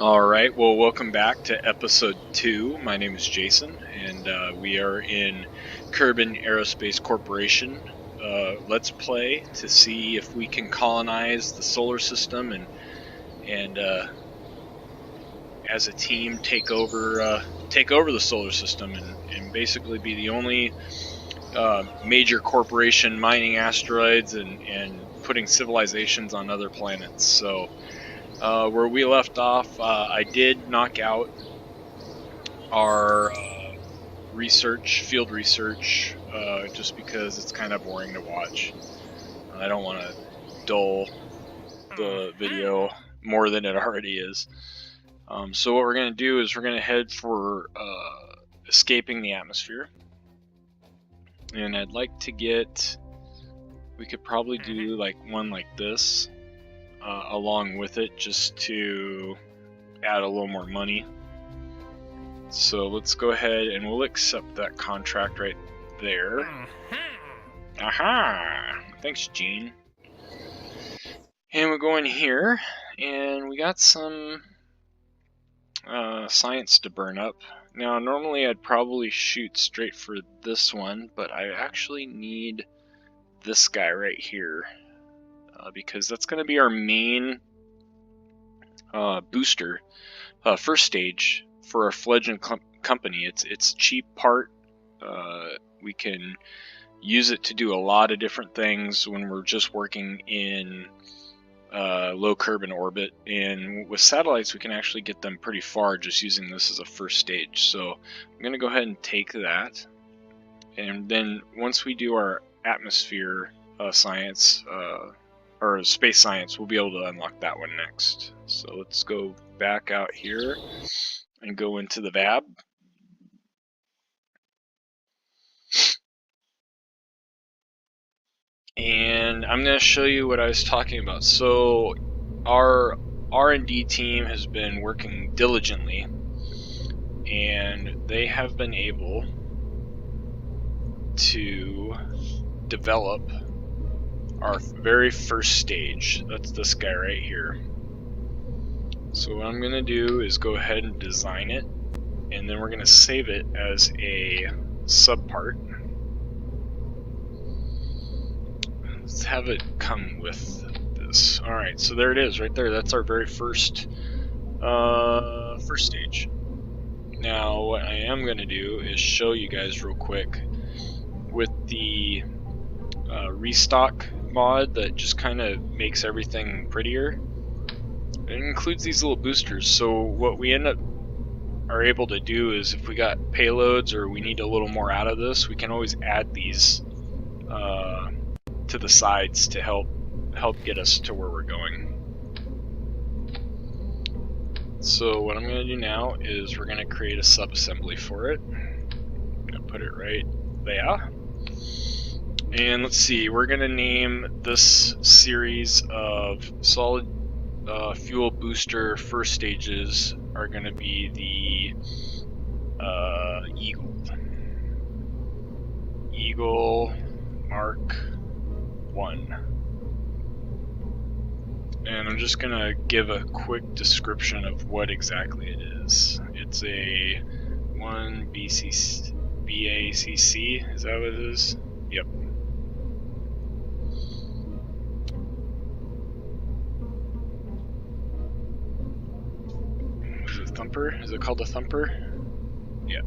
Alright, well, welcome back to episode 2. My name is Jason, and we are in Kerbin Aerospace Korporation. Let's play to see if we can colonize the solar system and as a team take over the solar system and basically be the only major corporation mining asteroids and putting civilizations on other planets. So where we left off, I did knock out our field research, just because it's kind of boring to watch. I don't want to dull the video more than it already is. So what we're going to do is we're going to head for escaping the atmosphere. And I'd like to we could probably do like one like this along with it, just to add a little more money. So let's go ahead and we'll accept that contract right there. Aha! Thanks, Gene. And we'll go in here, and we got some science to burn up. Now, normally I'd probably shoot straight for this one, but I actually need this guy right here, because that's going to be our main booster, first stage for our fledgling company. It's a cheap part. We can use it to do a lot of different things when we're just working in low Kerbin orbit, and with satellites we can actually get them pretty far just using this as a first stage. So I'm going to go ahead and take that, and then once we do our atmosphere science or space science, we'll be able to unlock that one next. So let's go back out here and go into the VAB. And I'm going to show you what I was talking about. So our R&D team has been working diligently, and they have been able to develop our very first stage. That's this guy right here. So what I'm going to do is go ahead and design it, and then we're going to save it as a subpart. Let's have it come with this. Alright, so there it is right there. That's our very first stage. Now what I am going to do is show you guys real quick with the restock mod that just kind of makes everything prettier. It includes these little boosters, so what we are able to do is if we got payloads or we need a little more out of this, we can always add these to the sides to help get us to where we're going. So what I'm going to do now is we're going to create a sub-assembly for it. I'm going to put it right there. And let's see, we're going to name this series of solid fuel booster first stages are going to be the Eagle Mark 1. And I'm just going to give a quick description of what exactly it is. It's a 1 BACC, is that what it is? Yep. Is it Thumper? Is it called a Thumper? Yeah,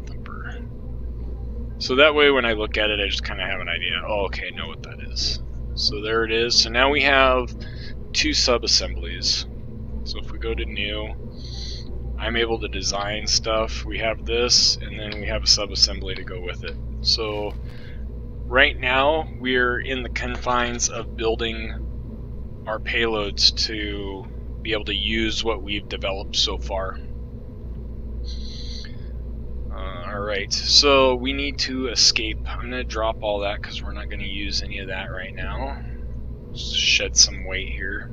Thumper. So that way when I look at it, I just kind of have an idea. Oh, okay, I know what that is. So there it is. So now we have 2 sub-assemblies. So if we go to new, I'm able to design stuff. We have this, and then we have a sub-assembly to go with it. So right now we're in the confines of building our payloads to be able to use what we've developed so far. Alright, so we need to escape. I'm going to drop all that because we're not going to use any of that right now. Just shed some weight here.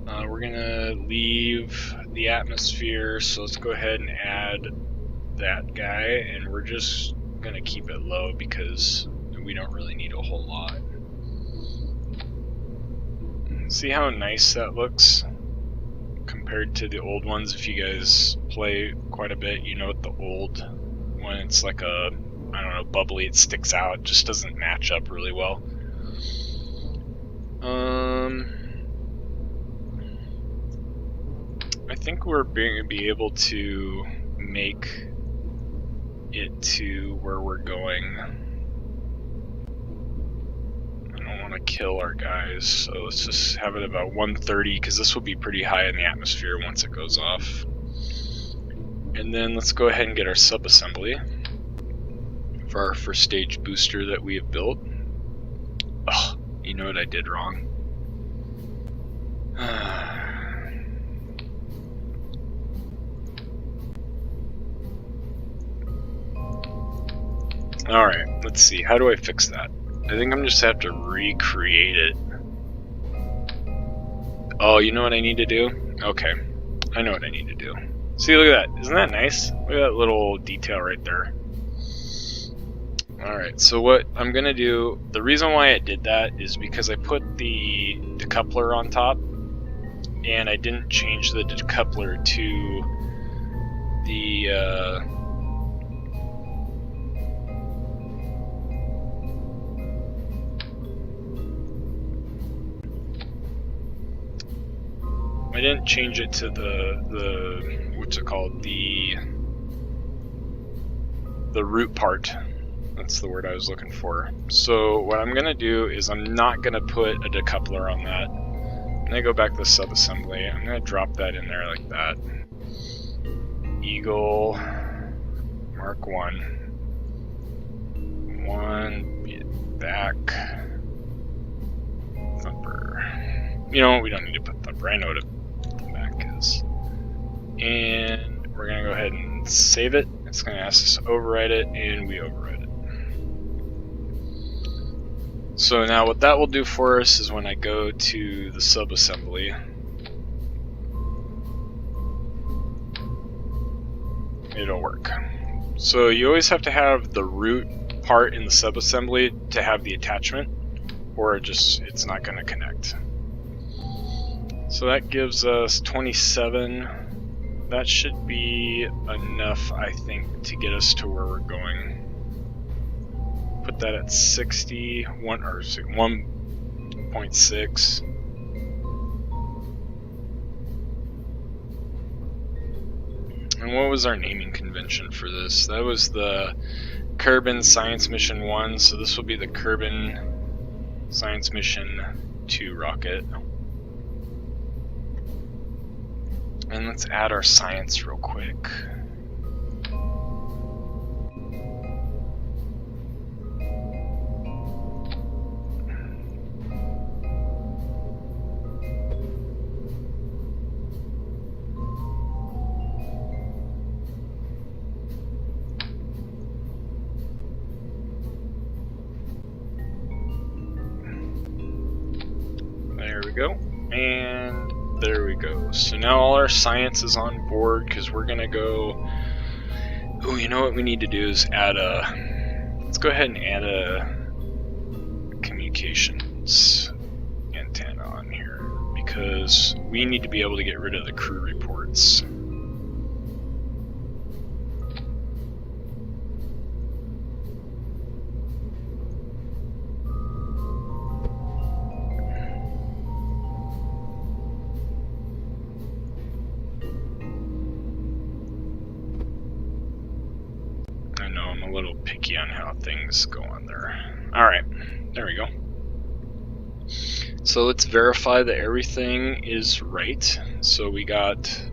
We're going to leave the atmosphere, so let's go ahead and add that guy, and we're just going to keep it low because we don't really need a whole lot. See how nice that looks compared to the old ones. If you guys play quite a bit, you know what the old, when it's like a, I don't know, bubbly, it sticks out, it just doesn't match up really well. I think we're going to be able to make it to where we're going. I don't want to kill our guys, so let's just have it about 130, because this will be pretty high in the atmosphere once it goes off. And then let's go ahead and get our subassembly for our first stage booster that we have built. Oh, you know what I did wrong? Alright, let's see. How do I fix that? I think I'm just have to recreate it. Oh, you know what I need to do? Okay, I know what I need to do. See, look at that. Isn't that nice? Look at that little detail right there. Alright, so what I'm going to do, the reason why I did that is because I put the decoupler on top, and I didn't change the decoupler to the I didn't change it to the what's it called, the root part. That's the word I was looking for. So what I'm gonna do is I'm not gonna put a decoupler on that. I'm gonna go back to the subassembly. I'm gonna drop that in there like that. Eagle Mark 1 back thumper. You know what, we don't need to put thumper. I know what a back is. And we're gonna go ahead and save it. It's gonna ask us to override it, and we override it. So now what that will do for us is when I go to the subassembly, it'll work. So you always have to have the root part in the subassembly to have the attachment, or it's not going to connect. So that gives us 27. That should be enough, I think, to get us to where we're going. Put that at 1.6. And what was our naming convention for this? That was the Kerbin Science Mission 1, so this will be the Kerbin Science Mission 2 rocket. And let's add our science real quick. There we go. And there we go. So now all our science is on board, because we're gonna go. Oh, you know what we need to do is add a. Let's go ahead and add a communications antenna on here, because we need to be able to get rid of the crew reports. A little picky on how things go on there. Alright, there we go. So let's verify that everything is right. So we got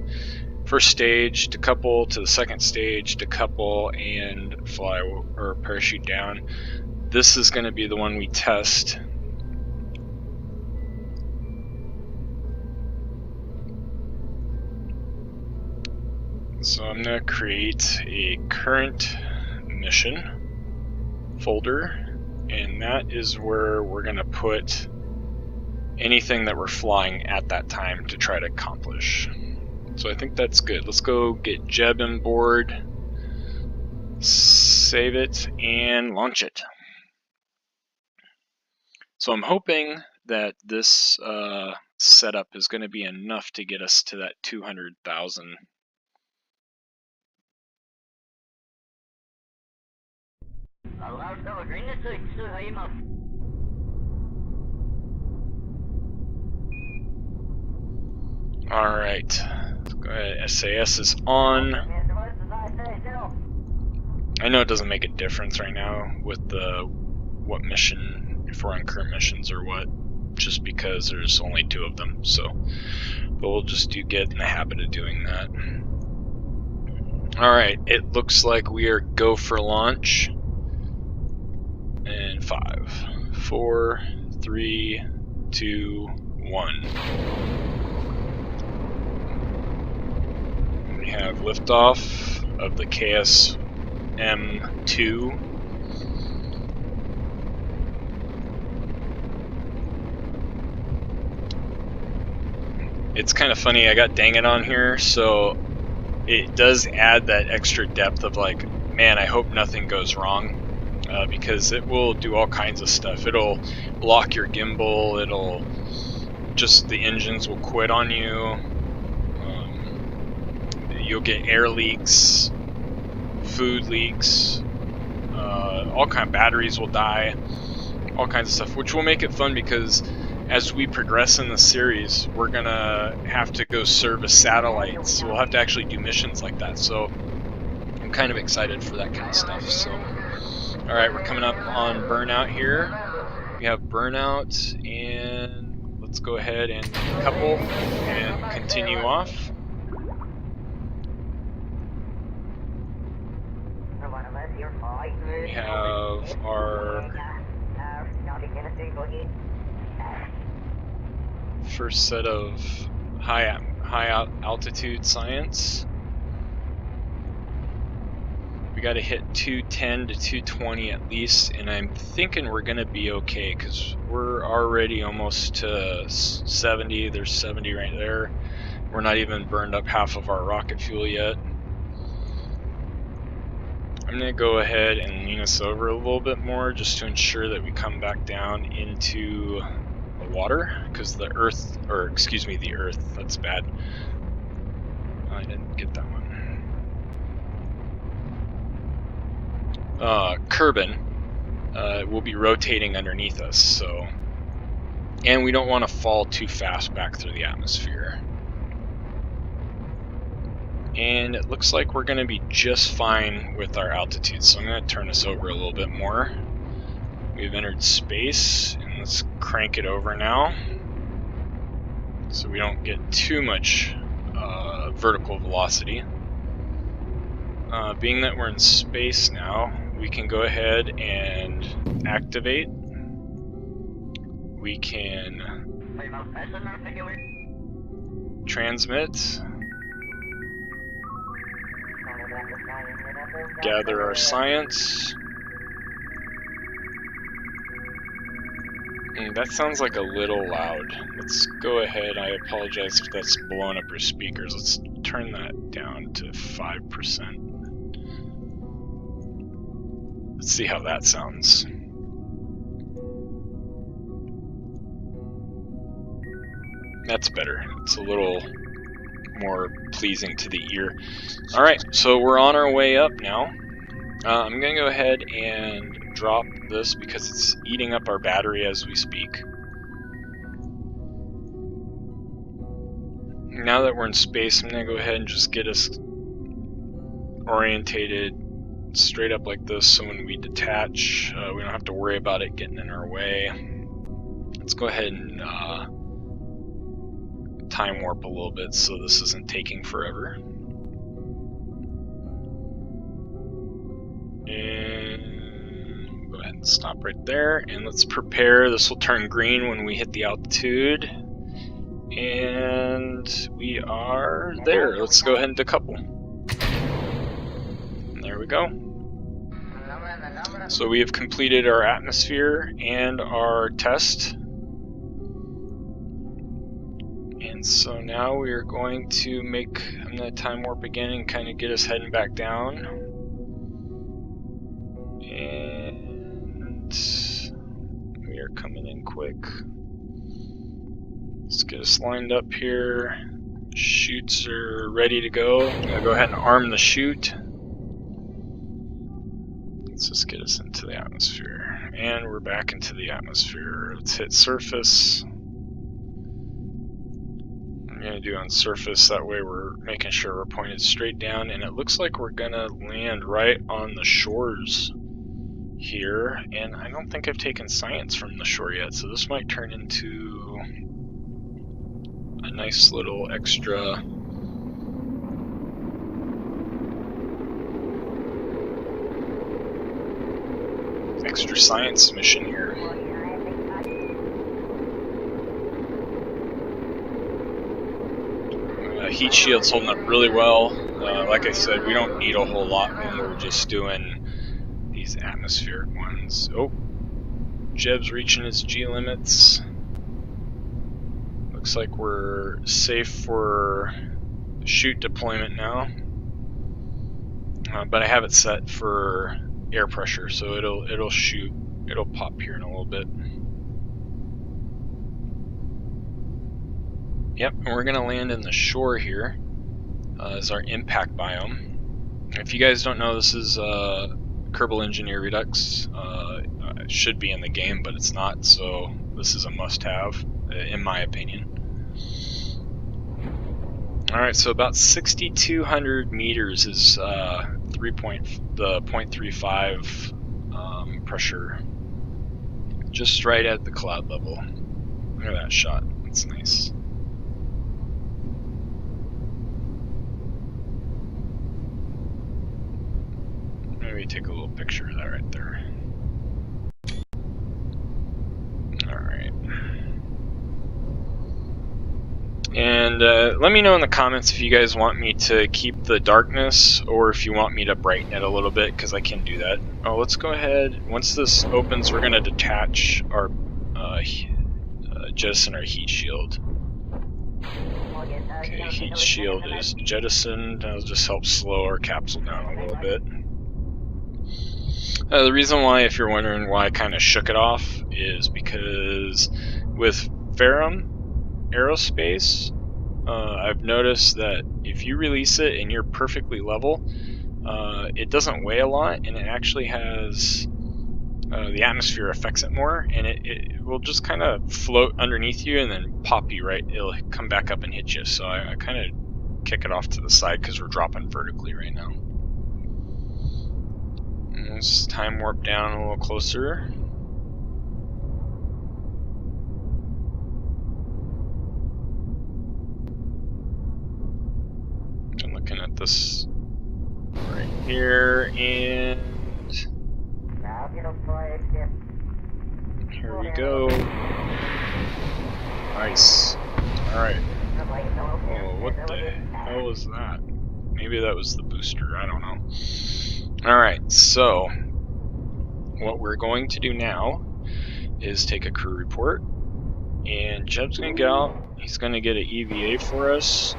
first stage, decouple to the second stage, decouple and fly or parachute down. This is going to be the one we test. So I'm going to create a current mission folder, and that is where we're going to put anything that we're flying at that time to try to accomplish. So I think that's good. Let's go get Jeb on board, save it, and launch it. So I'm hoping that this setup is going to be enough to get us to that 200,000. All right, let's go ahead. SAS is on. I know it doesn't make a difference right now with the what mission, if we're on current missions or what, just because there's only 2 of them. So, but we'll just get in the habit of doing that. All right, it looks like we are go for launch. And 5, 4, 3, 2, 1. We have liftoff of the KSM-2. It's kind of funny, I got dang it on here, so it does add that extra depth of like, man, I hope nothing goes wrong, because it will do all kinds of stuff. It'll lock your gimbal, it'll just, the engines will quit on you, you'll get air leaks, food leaks, all kind of batteries will die, all kinds of stuff, which will make it fun because as we progress in the series, we're gonna have to go service satellites, so we'll have to actually do missions like that. So I'm kind of excited for that kind of stuff. So, all right, we're coming up on burnout here. We have burnout, and let's go ahead and couple and continue off. We have our first set of high altitude science. We got to hit 210 to 220 at least, and I'm thinking we're gonna be okay because we're already almost to 70. There's 70 right there. We're not even burned up half of our rocket fuel yet. I'm gonna go ahead and lean us over a little bit more just to ensure that we come back down into the water, because the earth, or excuse me, the earth, that's bad. I didn't get that one. Kerbin will be rotating underneath us, so, and we don't want to fall too fast back through the atmosphere. And it looks like we're going to be just fine with our altitude, so I'm going to turn us over a little bit more. We've entered space, and let's crank it over now so we don't get too much vertical velocity. Being that we're in space now, we can go ahead and activate. We can transmit, gather our science. That sounds like a little loud. Let's go ahead, I apologize if that's blowing up your speakers. Let's turn that down to 5%. Let's see how that sounds. That's better. It's a little more pleasing to the ear. Alright, so we're on our way up now. I'm going to go ahead and drop this because it's eating up our battery as we speak. Now that we're in space, I'm going to go ahead and just get us orientated straight up like this, so when we detach, we don't have to worry about it getting in our way. Let's go ahead and time warp a little bit so this isn't taking forever. And go ahead and stop right there, and let's prepare. This will turn green when we hit the altitude. And we are there. Let's go ahead and decouple. And there we go. So we have completed our atmosphere and our test. And so now we are going to make, I'm going to time warp again and kind of get us heading back down. And we are coming in quick. get us lined up here. Chutes are ready to go. I'm gonna go ahead and arm the chute. Let's just get us into the atmosphere. And we're back into the atmosphere. Let's hit surface. I'm gonna do on surface, that way we're making sure we're pointed straight down, and it looks like we're gonna land right on the shores here, and I don't think I've taken science from the shore yet, so this might turn into a nice little extra science mission here. Heat shield's holding up really well. Like I said, we don't need a whole lot when we're just doing these atmospheric ones. Oh, Jeb's reaching his G limits. Looks like we're safe for chute deployment now. But I have it set for air pressure, so it'll pop here in a little bit. Yep, and we're gonna land in the shore here as our impact biome. If you guys don't know, this is Kerbal Engineer Redux. It should be in the game, but it's not, so this is a must-have, in my opinion. Alright, so about 6,200 meters is the 0.35 pressure, just right at the cloud level. Look at that shot, that's nice. Maybe take a little picture of that right there. Alright. And let me know in the comments if you guys want me to keep the darkness or if you want me to brighten it a little bit, because I can do that. Oh, let's go ahead. Once this opens, we're going to detach our jettison our heat shield. Okay, heat shield is jettisoned. That'll just help slow our capsule down a little bit. The reason why, if you're wondering why I kind of shook it off, is because with Kerbal Aerospace, I've noticed that if you release it and you're perfectly level, it doesn't weigh a lot, and it actually has the atmosphere affects it more, and it will just kind of float underneath you and then pop you right. It'll come back up and hit you. So I kind of kick it off to the side because we're dropping vertically right now. And let's time warp down a little closer. I'm looking at this right here, and here we go. Nice. Alright. Oh, what the hell was that? Maybe that was the booster, I don't know. Alright, so what we're going to do now is take a crew report, and Jeb's going to get out. He's going to get an EVA for us,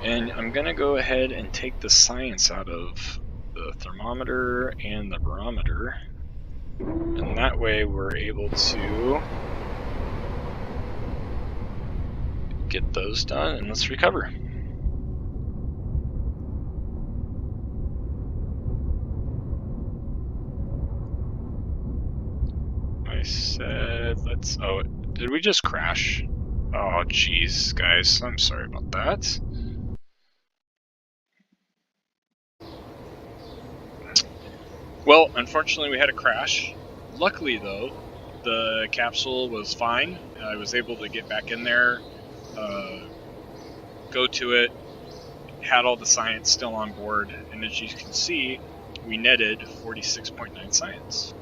and I'm going to go ahead and take the science out of the thermometer and the barometer, and that way we're able to get those done, and let's recover. I said let's... oh, did we just crash? Oh jeez, guys, I'm sorry about that. Well, unfortunately we had a crash. Luckily though, the capsule was fine. I was able to get back in there, go to it, had all the science still on board, and as you can see, we netted 46.9 science.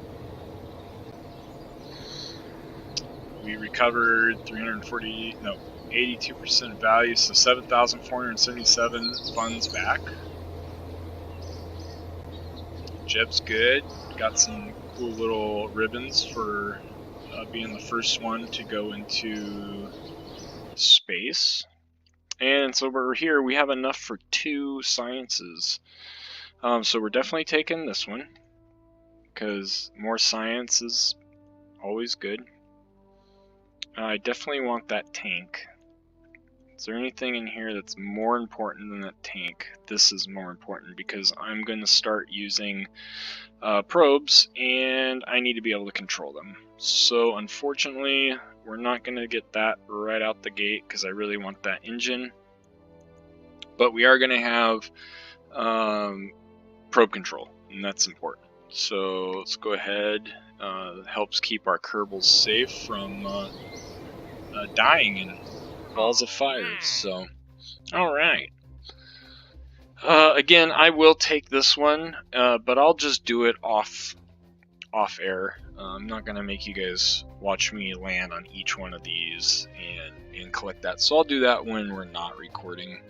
We recovered 82% value, so 7,477 funds back. Jeb's good. Got some cool little ribbons for being the first one to go into space. And so we're here, we have enough for 2 sciences. So we're definitely taking this one, because more science is always good. I definitely want that tank. Is there anything in here that's more important than that tank? This is more important because I'm going to start using probes, and I need to be able to control them. So unfortunately, we're not going to get that right out the gate because I really want that engine. But we are going to have probe control, and that's important. So let's go ahead. Helps keep our Kerbals safe from dying in balls of fire. So, all right. Again, I will take this one, but I'll just do it off air. I'm not gonna make you guys watch me land on each one of these and collect that. So I'll do that when we're not recording.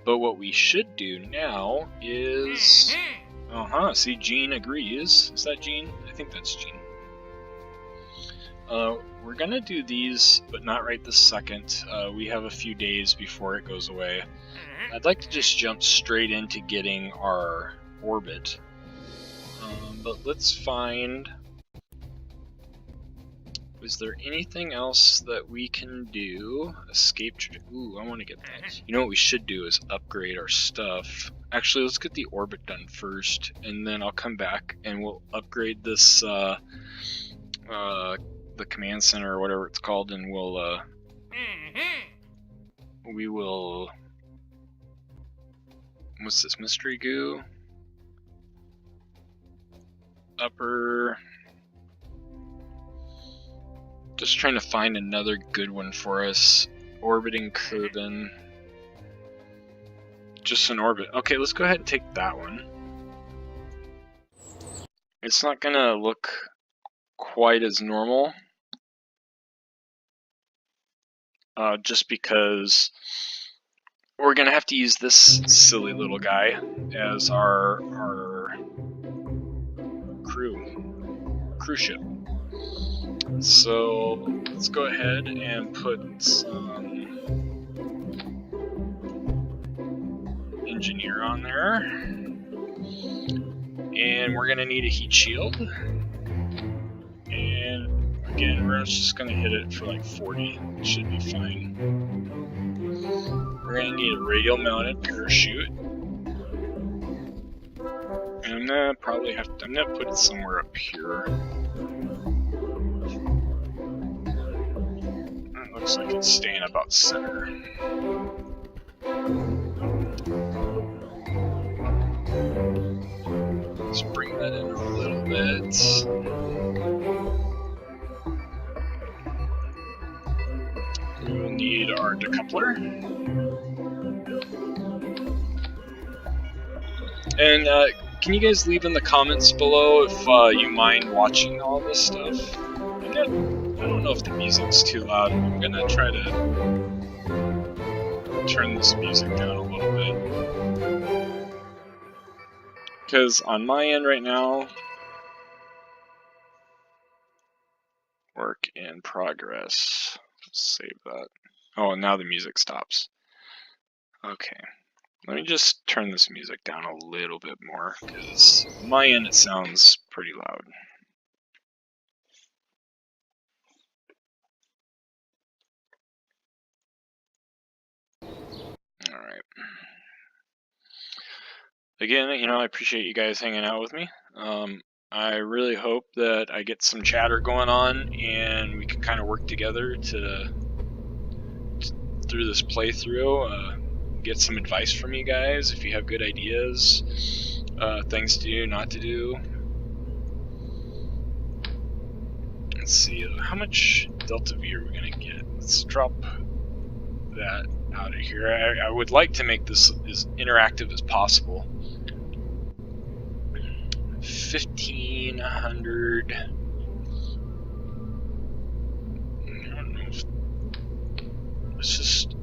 But what we should do now is, see, Gene agrees. Is that Gene? I think that's Gene. We're gonna do these, but not right this second. We have a few days before it goes away. I'd like to just jump straight into getting our orbit. But let's find... Is there anything else that we can do? Escape... Ooh, I want to get that. You know what we should do is upgrade our stuff. Actually, let's get the orbit done first, and then I'll come back and we'll upgrade this, the command center or whatever it's called, and we'll, we will... What's this? Mystery goo? Upper... Just trying to find another good one for us. Orbiting Kerbin. Just an orbit. Okay, let's go ahead and take that one. It's not gonna look quite as normal. Just because we're gonna have to use this silly little guy as our crew ship. So let's go ahead and put some engineer on there, and we're gonna need a heat shield. And again, we're just gonna hit it for like 40. It should be fine. We're gonna need a radial mounted parachute. And I'm gonna put it somewhere up here. It looks like it's staying about center. Let's bring that in a little bit. We'll need our decoupler. And can you guys leave in the comments below if you mind watching all this stuff? I don't know if the music's too loud. I'm gonna try to turn this music down a little bit. Because on my end right now, work in progress. Save that. Oh, and now the music stops. Okay. Let me just turn this music down a little bit more, because on my end it sounds pretty loud. Alright. Again, I appreciate you guys hanging out with me. I really hope that I get some chatter going on and we can kind of work together through this playthrough. Get some advice from you guys if you have good ideas, things to do, not to do. Let's see, how much Delta V are we going to get? Let's drop that out of here. I would like to make this as interactive as possible. 1500. I don't know if... Let's just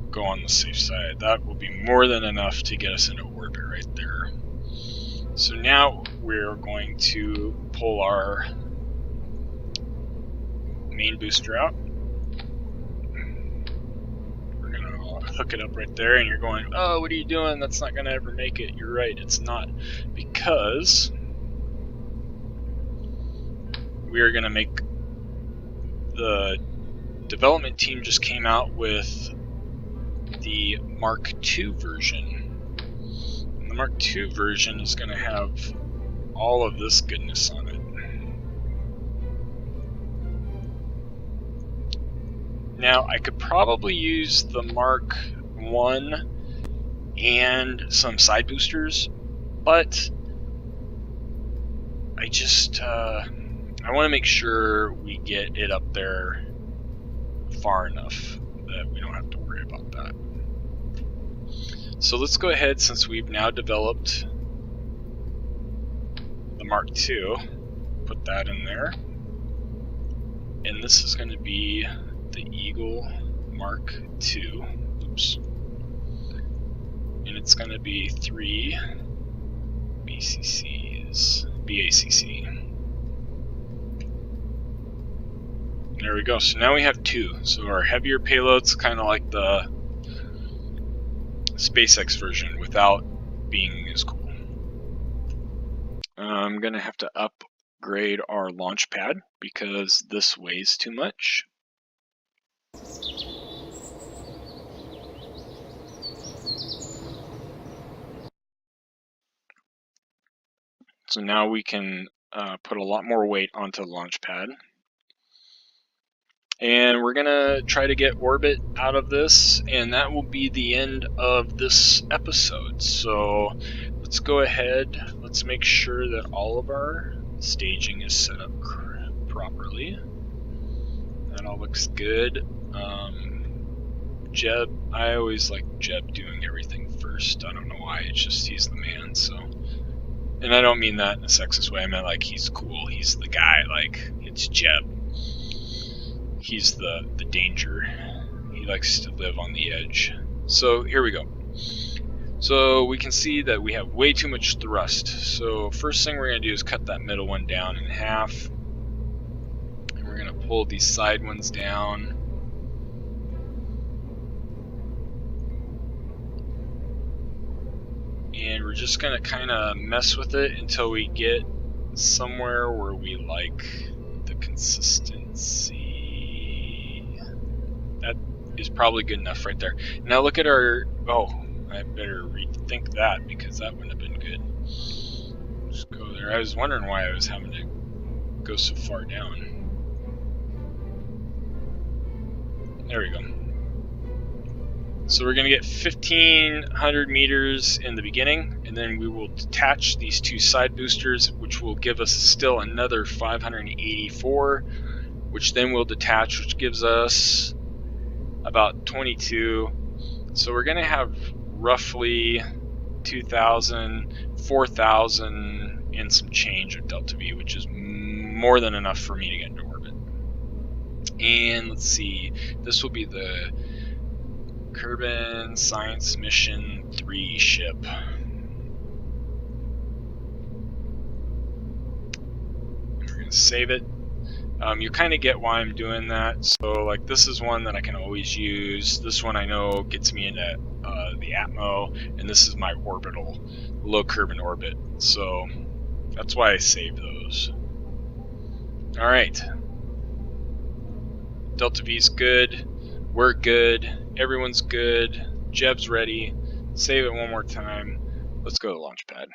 go on the safe side. That will be more than enough to get us into orbit right there. So now we're going to pull our main booster out. We're going to hook it up right there, and you're going, oh, what are you doing? That's not going to ever make it. You're right, it's not. Because we are going to make the development team just came out with the Mark II version. And the Mark II version is going to have all of this goodness on it. Now, I could probably use the Mark I and some side boosters, but I just I want to make sure we get it up there far enough that we don't have to worry about that. So let's go ahead, since we've now developed the Mark II, put that in there. And this is going to be the Eagle Mark II. Oops. And it's going to be 3 BACC. There we go. So now we have 2. So our heavier payload's kind of like the SpaceX version without being as cool. I'm going to have to upgrade our launch pad because this weighs too much. So now we can put a lot more weight onto the launch pad. And we're going to try to get orbit out of this, and that will be the end of this episode. So let's go ahead, let's make sure that all of our staging is set up properly. That all looks good. Jeb, I always like Jeb doing everything first. I don't know why, it's just he's the man, so. And I don't mean that in a sexist way, I mean like he's cool, he's the guy, like it's Jeb. He's the danger. He likes to live on the edge. So here we go. So we can see that we have way too much thrust. So first thing we're going to do is cut that middle one down in half. And we're going to pull these side ones down. And we're just going to kind of mess with it until we get somewhere where we like the consistency. That is probably good enough right there. Now look at our, oh, I better rethink that because that wouldn't have been good. Just go there. I was wondering why I was having to go so far down. There we go. So we're going to get 1,500 meters in the beginning, and then we will detach these 2 side boosters, which will give us still another 584, which then we'll detach, which gives us about 22. So we're going to have roughly 2,000, 4,000 and some change of delta V, which is more than enough for me to get into orbit. And let's see, this will be the Kerbin Science Mission 3 ship. We're going to save it. You kind of get why I'm doing that. So like this is one that I can always use. This one I know gets me into the Atmo, and this is my orbital, low Kerbin orbit. So that's why I save those. Alright. Delta V's good. We're good. Everyone's good. Jeb's ready. Save it one more time. Let's go to launch pad.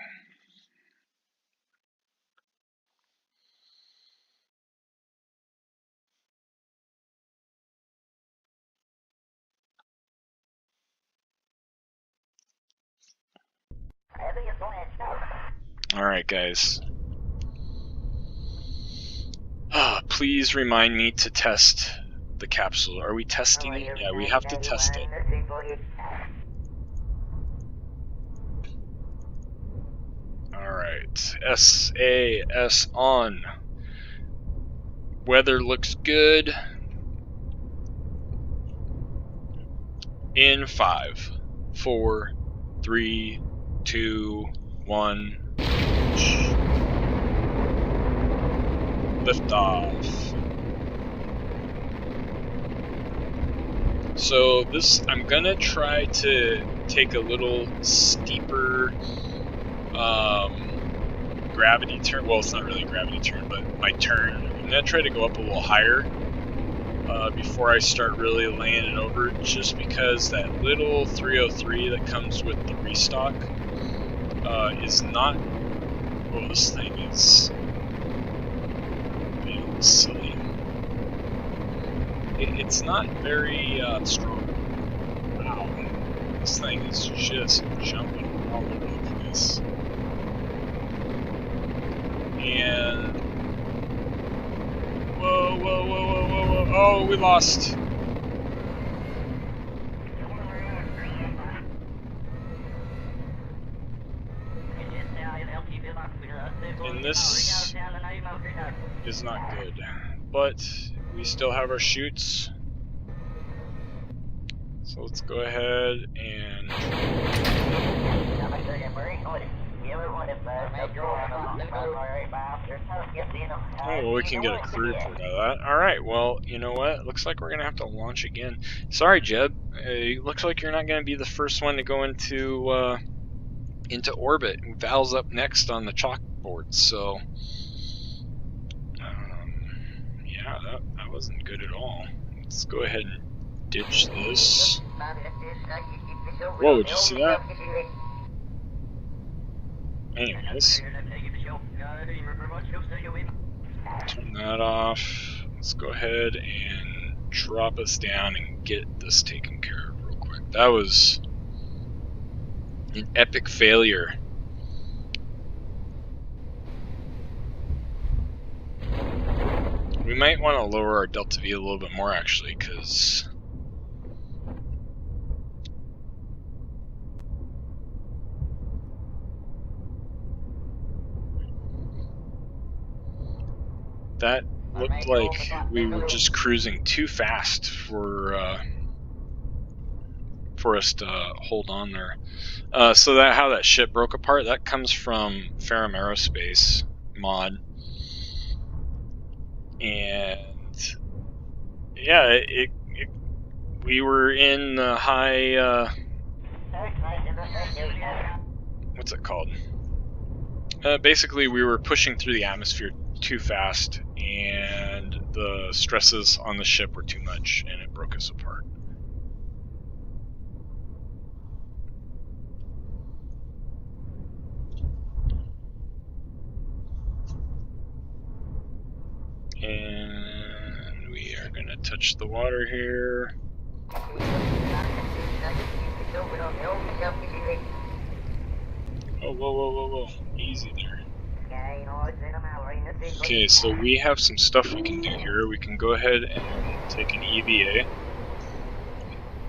Alright guys. Please remind me to test the capsule. Are we testing it? Yeah, we have to test it. Alright. SAS on. Weather looks good. In 5, 4, 3, 2, 1. Liftoff. So this, I'm gonna try to take a little steeper gravity turn. Well, it's not really a gravity turn, but my turn. I'm gonna try to go up a little higher before I start really laying it over, just because that little 303 that comes with the restock is not. Oh, this thing is silly. It's not very strong. Wow, this thing is just jumping all over the place. And whoa, whoa, whoa, whoa, whoa, whoa! Oh, we lost. And this is not good, but we still have our chutes, so let's go ahead and well, we can get a crew report out of that. Alright, well, you know what? Looks like we're gonna have to launch again. Sorry, Jeb. It looks like you're not gonna be the first one to go into orbit. Val's up next on the chalkboard, so yeah, that wasn't good at all. Let's go ahead and ditch this. Whoa, did you see that? Anyways, turn that off. Let's go ahead and drop us down and get this taken care of real quick. That was an epic failure. We might want to lower our delta V a little bit more, actually, because that looked like we were just cruising too fast for us to hold on there. So that how that ship broke apart, that comes from Kerbal Aerospace mod, and yeah, we were in the high what's it called? Basically, we were pushing through the atmosphere too fast, and the stresses on the ship were too much, and it broke us apart. And we are going to touch the water here. Oh, whoa, whoa, whoa, whoa. Easy there. Okay, so we have some stuff we can do here. We can go ahead and take an EVA,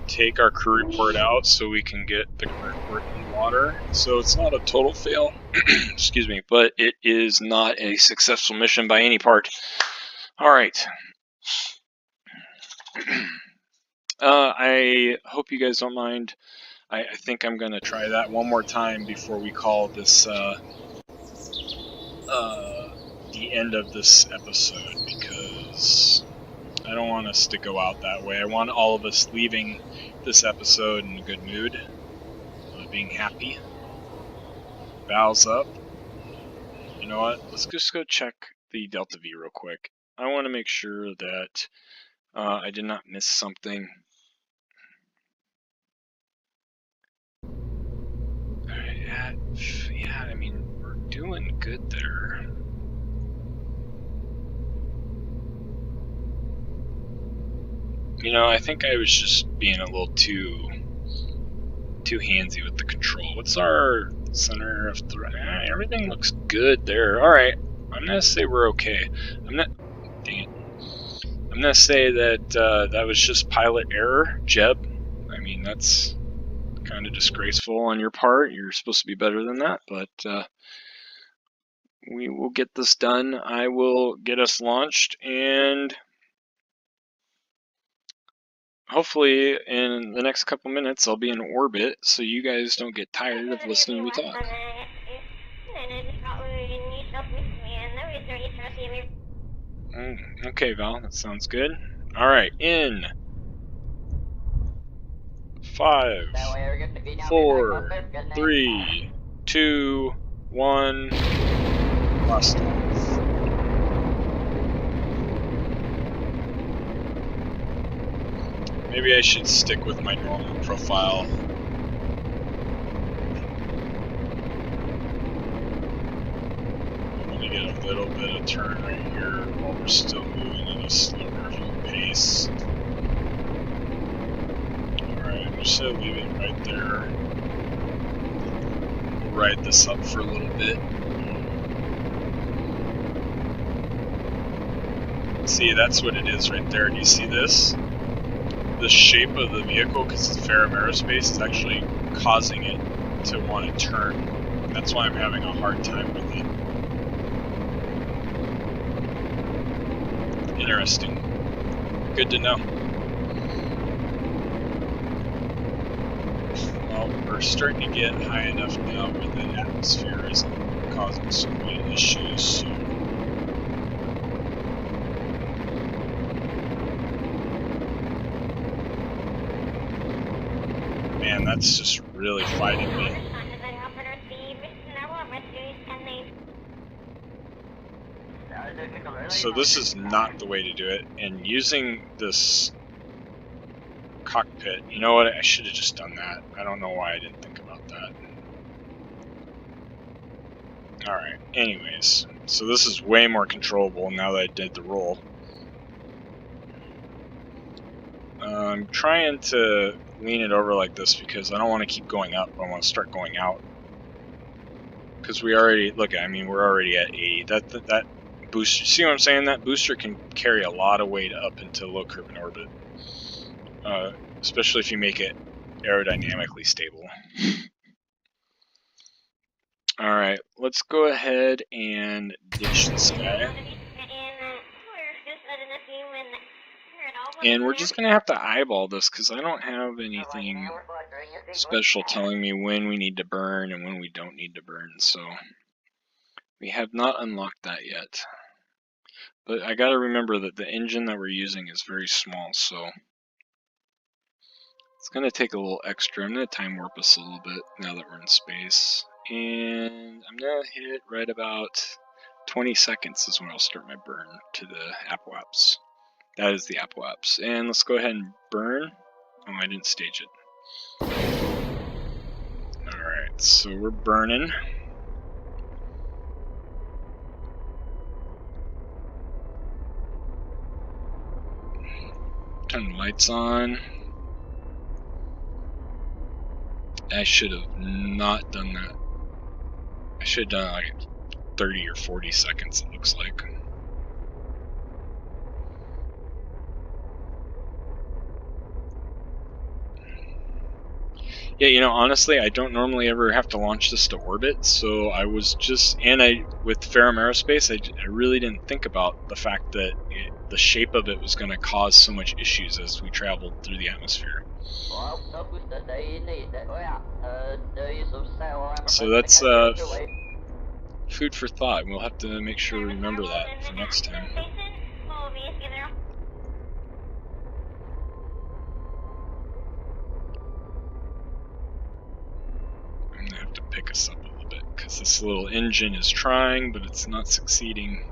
take our crew report out so we can get the crew report in water. So it's not a total fail, excuse me, but it is not a successful mission by any part. Alright. I hope you guys don't mind. I think I'm going to try that one more time before we call this the end of this episode, because I don't want us to go out that way. I want all of us leaving this episode in a good mood, being happy. Val's up. You know what? Let's just go check the Delta V real quick. I want to make sure that I did not miss something. Yeah, I mean, we're doing good there. You know, I think I was just being a little too handsy with the control. What's our center of threat? Everything looks good there. Alright, I'm gonna say we're okay. Dang it. I'm gonna say that that was just pilot error, Jeb. I mean, that's kind of disgraceful on your part. You're supposed to be better than that, but we will get this done. I will get us launched, and hopefully in the next couple minutes I'll be in orbit, so you guys don't get tired of listening to me talk. Okay, Val, that sounds good. Alright, in 5, 4, 3, 2, 1, blast off. Maybe I should stick with my normal profile. I'm going to get a little bit of turn right here while we're still moving at a slower pace. Alright, I'm just going to leave it right there. We'll ride this up for a little bit. See, that's what it is right there. Do you see this? The shape of the vehicle, because it's Aerospace, is actually causing it to want to turn. That's why I'm having a hard time with it. Interesting. Good to know. Well, we're starting to get high enough now where the atmosphere isn't causing so many issues. So man, that's just really fighting me. So this is not the way to do it, and using this cockpit, you know what, I should have just done that. I don't know why I didn't think about that. Alright, anyways, so this is way more controllable now that I did the roll. I'm trying to lean it over like this because I don't want to keep going up, I want to start going out. Because we already, look, I mean, we're already at 80. That booster, see what I'm saying? That booster can carry a lot of weight up into low Kerbin orbit. Especially if you make it aerodynamically stable. Alright, let's go ahead and ditch this guy. And we're just going to have to eyeball this because I don't have anything special telling me when we need to burn and when we don't need to burn. So we have not unlocked that yet. But I got to remember that the engine that we're using is very small, so it's going to take a little extra. I'm going to time warp us a little bit now that we're in space. And I'm going to hit right about 20 seconds is when I'll start my burn to the apoapse. That is the apoapse. And let's go ahead and burn. Oh, I didn't stage it. Alright, so we're burning. Turn the lights on. I should have not done that. I should have done it like 30 or 40 seconds, it looks like. Yeah, you know, honestly, I don't normally ever have to launch this to orbit, so I was just, and with Aerospace, I really didn't think about the fact that the shape of it was going to cause so much issues as we traveled through the atmosphere. So that's food for thought. We'll have to make sure we remember that for next time. I'm gonna have to pick us up a little bit because this little engine is trying, but it's not succeeding.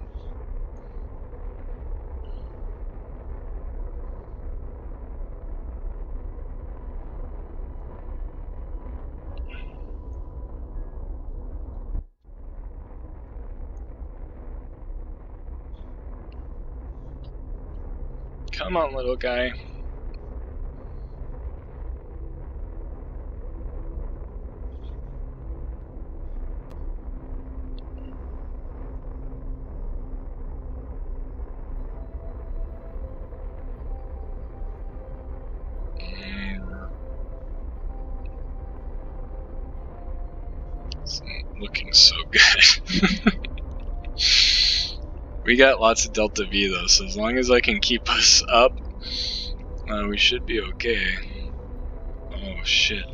Come on, little guy. It's not looking so good. We got lots of Delta V though, so as long as I can keep us up, we should be okay. Oh shit.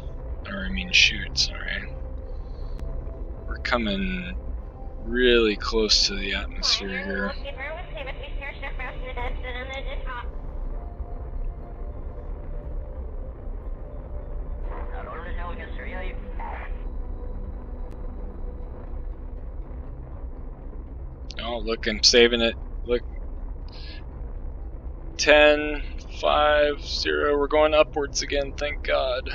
Or I mean shoot, sorry. We're coming really close to the atmosphere here. Oh, look, I'm saving it. Look. 10, 50. We're going upwards again, thank God.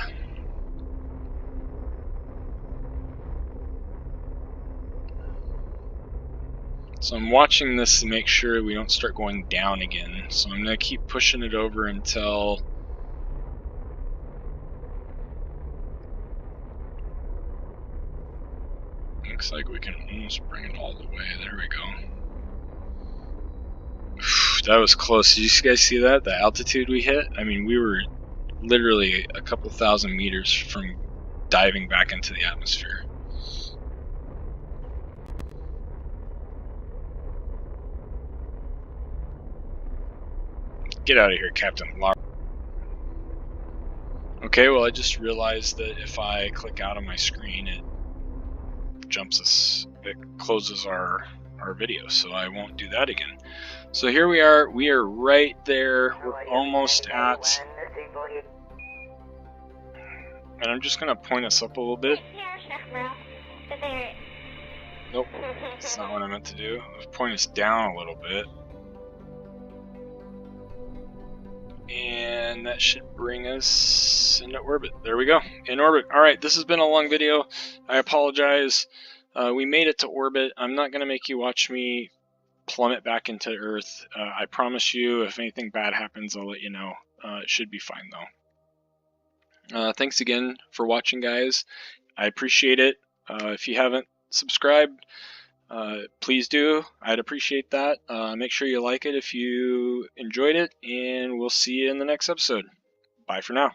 So I'm watching this to make sure we don't start going down again. So I'm going to keep pushing it over until looks like we can almost bring it all the way. There we go. That was close. Did you guys see that? The altitude we hit? I mean, we were literally a couple thousand meters from diving back into the atmosphere. Get out of here, Captain Lar. Okay, well I just realized that if I click out of my screen, it closes our video, so I won't do that again. So here we are right there, we're almost at, and I'm just gonna point us up a little bit. Nope, that's not what I meant to do. Let's point us down a little bit. And that should bring us into orbit. There we go, in orbit. Alright, this has been a long video. I apologize. We made it to orbit. I'm not going to make you watch me plummet back into Earth. I promise you, if anything bad happens, I'll let you know. It should be fine though. Thanks again for watching, guys. I appreciate it. If you haven't subscribed, please do. I'd appreciate that. Make sure you like it if you enjoyed it, and we'll see you in the next episode. Bye for now.